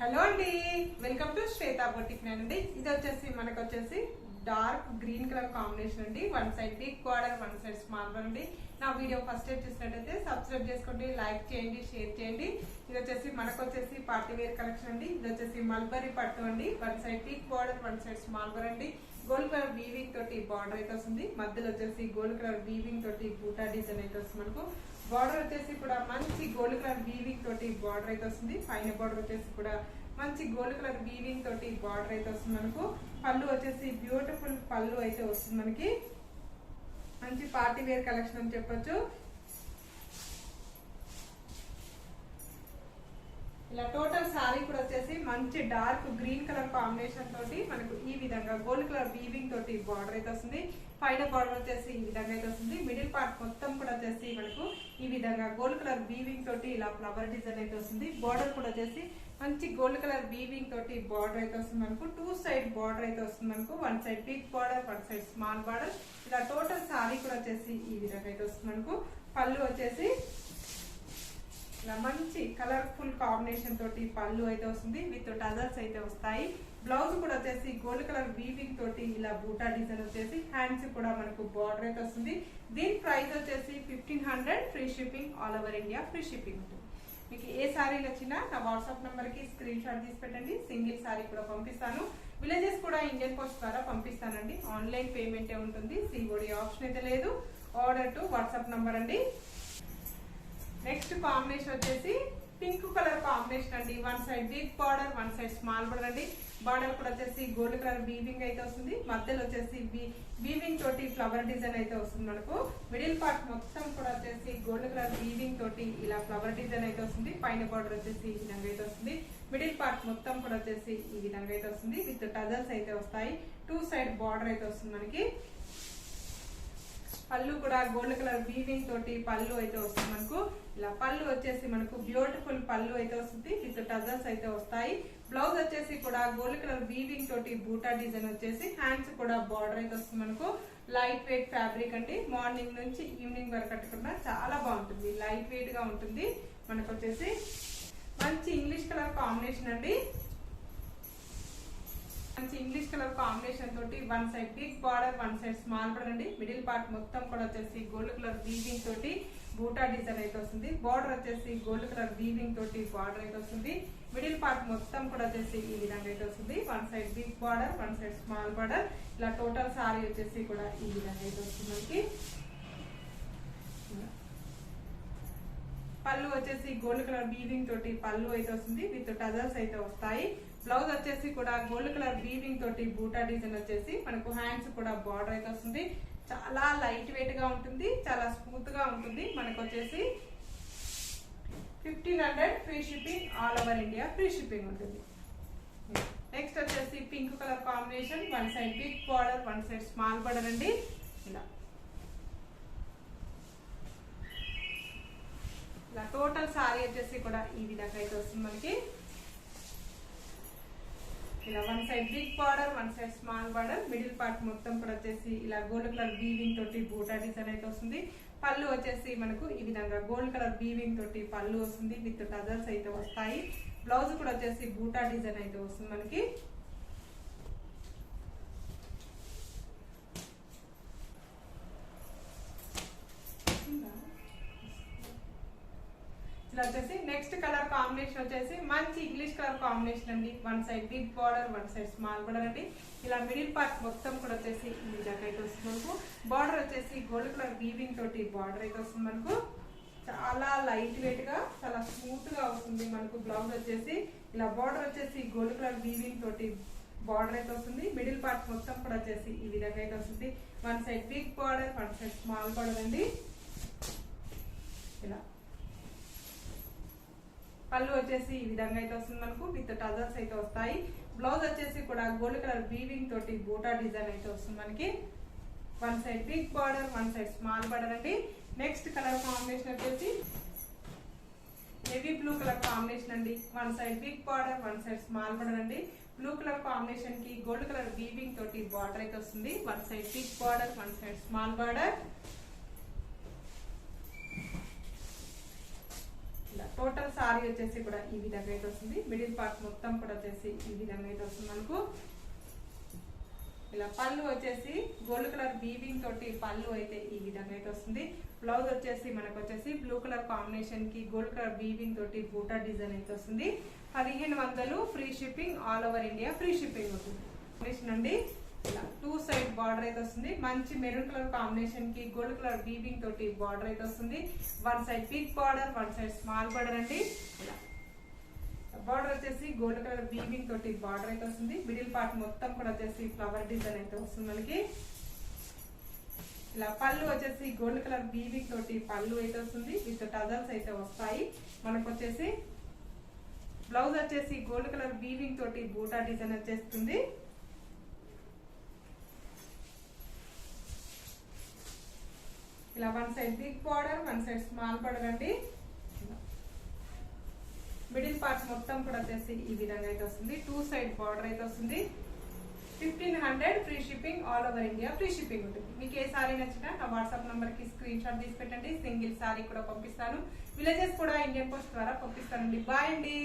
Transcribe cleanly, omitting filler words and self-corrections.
Hello అండి, welcome to Shweta boutique అండి. ఇది వచ్చేసి మనకు వచ్చేసి డార్క్ గ్రీన్ కలర్ కాంబినేషన్ అండి. One side big border, one side small border అండి. నా వీడియో ఫస్ట్ టైం చూసినట్టయితే సబ్స్క్రైబ్ చేసుకోండి, లైక్ చేయండి, షేర్ చేయండి. ఇది వచ్చేసి మనకు వచ్చేసి పార్టీ వేర్ కలెక్షన్ అండి. ఇది వచ్చేసి మల్బరీ పట్టు అండి. One side big border, one side small border అండి. గోల్డ్ కలర్ వీవింగ్ తోటి బార్డర్ అయితే వస్తుంది. మధ్యలో వచ్చేసి గోల్డ్ కలర్ వీవింగ్ తోటి బూటా డిజైన్ అయితే వస్తుంది. మనకు బార్డర్ వచ్చేసి కూడా మంచి గోల్డ్ కలర్ వీవింగ్ తోటి బార్డర్ అయితే వస్తుంది. పైన బార్డర్ వచ్చేసి కూడా మంచి గోల్డ్ కలర్ వీవింగ్ తోటి బార్డర్ అయితే వస్తుంది. మనకు పళ్ళు వచ్చేసి బ్యూటిఫుల్ పళ్ళు అయితే వస్తుంది. మనకి మంచి పార్టీ వేర్ కలెక్షన్ అని చెప్పొచ్చు. ఇలా టోటల్ సారీ కూడా వచ్చేసి మంచి డార్క్ గ్రీన్ కలర్ కాంబినేషన్ తోటి మనకు ఈ విధంగా గోల్డ్ కలర్ వీవింగ్ తోటి బార్డర్ అయితే వస్తుంది. పైన బార్డర్ వచ్చేసి ఈ విధంగా అయితే వస్తుంది. మిడిల్ పార్ట్ మొత్తం కూడా వచ్చేసి మనకు ఈ విధంగా గోల్డ్ కలర్ వీవింగ్ తోటి ఇలా ఫ్లవర్ డిజైన్ అయితే వస్తుంది. బార్డర్ కూడా వచ్చేసి మంచి గోల్డ్ కలర్ వీవింగ్ తోటి బార్డర్ అయితే వస్తుంది. మనకు టూ సైడ్ బార్డర్ అయితే వస్తుంది. మనకు one side big border, one side small border. ఇలా టోటల్ సారీ కూడా వచ్చేసి ఈ విధంగా అయితే వస్తుంది. మనకు పళ్ళు వచ్చేసి ఇలా మంచి కలర్ఫుల్ కాంబినేషన్ తోటి పళ్ళు అయితే వస్తుంది. విత్ టజల్స్ అయితే వస్తాయి. బ్లౌజ్ కూడా వచ్చేసి గోల్డ్ కలర్ వీవింగ్ తోటి ఇలా బూటా డిజైన్ వచ్చేసి హ్యాండ్స్ కూడా మనకు బార్డర్ అయితే వస్తుంది. దీని ప్రైస్ వచ్చేసి 1500, free shipping, all over India free shipping ఉంటుంది. మీకు ఏ సారీ నచ్చినా నా వాట్సాప్ నంబర్ కి స్క్రీన్ షాట్ తీసి పెట్టండి. సింగిల్ సారీ కూడా పంపిస్తాను. విలేజెస్ కూడా ఇండియన్ పోస్ట్ ద్వారా పంపిస్తానండి. ఆన్లైన్ పేమెంటే ఉంటుంది, సిఓడి ఆప్షన్ అయితే లేదు. ఆర్డర్ టు వాట్సాప్ నంబర్ అండి. నెక్స్ట్ కాంబినేషన్ వచ్చేసి పింక్ కలర్ కాంబినేషన్ అండి. One side big border, one side small border అండి. బార్డర్ కూడా వచ్చేసి గోల్డ్ కలర్ వీవింగ్ అయితే వస్తుంది. మధ్యలో వచ్చేసి వీవింగ్ తోటి ఫ్లవర్ డిజైన్ అయితే వస్తుంది. మనకు మిడిల్ పార్ట్ మొత్తం కూడా వచ్చేసి గోల్డ్ కలర్ వీవింగ్ తోటి ఇలా ఫ్లవర్ డిజైన్ అయితే వస్తుంది. పైన బార్డర్ వచ్చేసి ఈ విధంగా అయితే వస్తుంది. మిడిల్ పార్ట్ మొత్తం కూడా వచ్చేసి ఈ విధంగా అయితే వస్తుంది. విత్ టజల్స్ అయితే వస్తాయి. టూ సైడ్ బార్డర్ అయితే వస్తుంది. మనకి పళ్ళు కూడా గోల్డ్ కలర్ వీవింగ్ తోటి పళ్ళు అయితే వస్తుంది. మనకు ఇలా పళ్ళు వచ్చేసి మనకు బ్యూటిఫుల్ పళ్ళు అయితే వస్తుంది. విత్ టజల్స్ అయితే వస్తాయి. బ్లౌజ్ వచ్చేసి కూడా గోల్డ్ కలర్ వీవింగ్ తోటి బూటా డిజైన్ వచ్చేసి హ్యాండ్స్ కూడా బార్డర్ అయితే వస్తుంది. మనకు లైట్ వెయిట్ ఫ్యాబ్రిక్ అండి. మార్నింగ్ నుంచి ఈవినింగ్ వరకు కట్టుకున్నా చాలా బాగుంటుంది. లైట్ వెయిట్ గా ఉంటుంది. మనకు వచ్చేసి మంచి ఇంగ్లీష్ కలర్ కాంబినేషన్ అండి. మంచి ఇంగ్లీష్ కలర్ కాంబినేషన్ తోటి one side big border, one side small border అండి. మిడిల్ పార్ట్ మొత్తం కూడా వచ్చేసి గోల్డ్ కలర్ వీవింగ్ తోటి బూటా డిజైన్ అయితే వస్తుంది. బార్డర్ వచ్చేసి గోల్డ్ కలర్ వీవింగ్ తోటి బార్డర్ అయితే వస్తుంది. మిడిల్ పార్ట్ మొత్తం కూడా వచ్చేసి ఈ విధంగా అయితే వస్తుంది. One side big border, one side small border. ఇలా టోటల్ సారీ వచ్చేసి కూడా ఈ విధంగా అయితే వస్తుంది. మనకి పళ్ళు వచ్చేసి గోల్డ్ కలర్ వీవింగ్ తోటి పళ్ళు అయితే వస్తుంది. విత్ టజల్స్ అయితే వస్తాయి. బ్లౌజ్ వచ్చేసి కూడా గోల్డ్ కలర్ వీవింగ్ తోటి బూటా డిజైన్ వచ్చేసి మనకు హ్యాండ్స్ కూడా బార్డర్ అయితే వస్తుంది. చాలా లైట్ వెయిట్ గా ఉంటుంది, చాలా స్మూత్ గా ఉంటుంది. మనకు వచ్చేసి 1500, free shipping, all over India free shipping ఉంటుంది. నెక్స్ట్ వచ్చేసి pink colour combination. One side big border, one side small border అండి. ఇలా టోటల్ సారీ వచ్చేసి కూడా ఈ విధంగా అయితే వస్తుంది. మనకి ఇలా one side big border, one side small border. Middle part మొత్తం కూడా వచ్చేసి ఇలా గోల్డ్ కలర్ వీవింగ్ తోటి బూటా డిజైన్ అయితే వస్తుంది. పళ్ళు వచ్చేసి మనకు ఈ విధంగా గోల్డ్ కలర్ వీవింగ్ తోటి పళ్ళు వస్తుంది. విత్ టజల్స్ అయితే వస్తాయి. బ్లౌజ్ కూడా వచ్చేసి బూటా డిజైన్ అయితే వస్తుంది. మనకి ఇలా వచ్చేసి నెక్స్ట్ కలర్ కాంబినేషన్ వచ్చేసి మంచి ఇంగ్లీష్ కలర్ కాంబినేషన్ అండి. One side big border, one side small border అండి. ఇలా మిడిల్ పార్ట్ మొత్తం కూడా వచ్చేసి ఈ విధంగా అయితే వస్తుంది. మనకు బార్డర్ వచ్చేసి గోల్డ్ కలర్ వీవింగ్ తోటి బార్డర్ అయితే వస్తుంది. మనకు చాలా లైట్ వెయిట్ గా, చాలా స్మూత్ గా వస్తుంది. మనకు బ్లౌజ్ వచ్చేసి ఇలా బార్డర్ వచ్చేసి గోల్డ్ కలర్ వీవింగ్ తోటి బార్డర్ అయితే వస్తుంది. మిడిల్ పార్ట్ మొత్తం కూడా వచ్చేసి ఈ విధంగా అయితే వస్తుంది. One side big border, one side small border అండి. ఇలా పళ్ళు వచ్చేసి ఈ విధంగా అయితే వస్తుంది. మనకు విత్ టజల్స్ అయితే వస్తాయి. బ్లౌజ్ వచ్చేసి కూడా గోల్డ్ కలర్ వీవింగ్ తోటి బూటా డిజైన్ అయితే వస్తుంది. మనకి one side big border, one side small border అండి. నెక్స్ట్ కలర్ కాంబినేషన్ వచ్చేసి నేవీ బ్లూ కలర్ కాంబినేషన్ అండి. One side big border, one side small border అండి. బ్లూ కలర్ కాంబినేషన్ కి గోల్డ్ కలర్ వీవింగ్ తోటి బార్డర్ అయితే వస్తుంది. One side big border, one side small border. ఇలా total sari వచ్చేసి కూడా ఈ విధంగా అయితే వస్తుంది. మిడిల్ పార్ట్ మొత్తం కూడా వచ్చేసి ఈ విధంగా అయితే వస్తుంది మనకు. ఇలా పళ్ళు వచ్చేసి గోల్డ్ కలర్ వీవింగ్ తోటి పళ్ళు అయితే ఈ విధంగా అయితే వస్తుంది. బ్లౌజ్ వచ్చేసి మనకు వచ్చేసి బ్లూ కలర్ కాంబినేషన్ కి గోల్డ్ కలర్ వీవింగ్ తోటి బూటా డిజైన్ అయితే వస్తుంది. 1500 free shipping, all over India free shipping ఉంటుంది. కాంబినేషన్ అండి ఇలా 2 సైడ్ బార్డర్ అయితే వస్తుంది. మంచి మెరూన్ కలర్ కాంబినేషన్ కి గోల్డ్ కలర్ వీవింగ్ తోటి బార్డర్ అయితే వస్తుంది. 1 side big border, 1 side small border అండి. ఇలా బార్డర్ వచ్చేసి గోల్డ్ కలర్ వీవింగ్ తోటి బార్డర్ అయితే వస్తుంది. మిడిల్ పార్ట్ మొత్తం కూడా వచ్చేసి ఫ్లవర్ డిజైన్ అయితే వస్తుంది మనకి. ఇలా పళ్ళు వచ్చేసి గోల్డ్ కలర్ వీవింగ్ తోటి పళ్ళు అయితే వస్తుంది. విత్ టజల్స్ అయితే వస్తాయి మనకు వచ్చేసి. బ్లౌజ్ వచ్చేసి గోల్డ్ కలర్ వీవింగ్ తోటి బూటా డిజైన్ వచ్చేస్తుంది. ఇలా 1 side big border, 1 side small border అండి. మిడిల్ పార్ట్ మొత్తం కూడా వచ్చేసి ఈ విధంగా అయితే వస్తుంది. 2 సైడ్ బార్డర్ అయితే వస్తుంది. 1500 free shipping, all over India free shipping ఉంటుంది. మీకు ఏ సారీ నచ్చినా నా వాట్సాప్ నంబర్ కి స్క్రీన్ షాట్ తీసి పెట్టండి. సింగిల్ సారీ కూడా పంపిస్తాను. విలేజెస్ కూడా ఇండియన్ పోస్ట్ ద్వారా పంపిస్తానండి. బాయ్ అండి.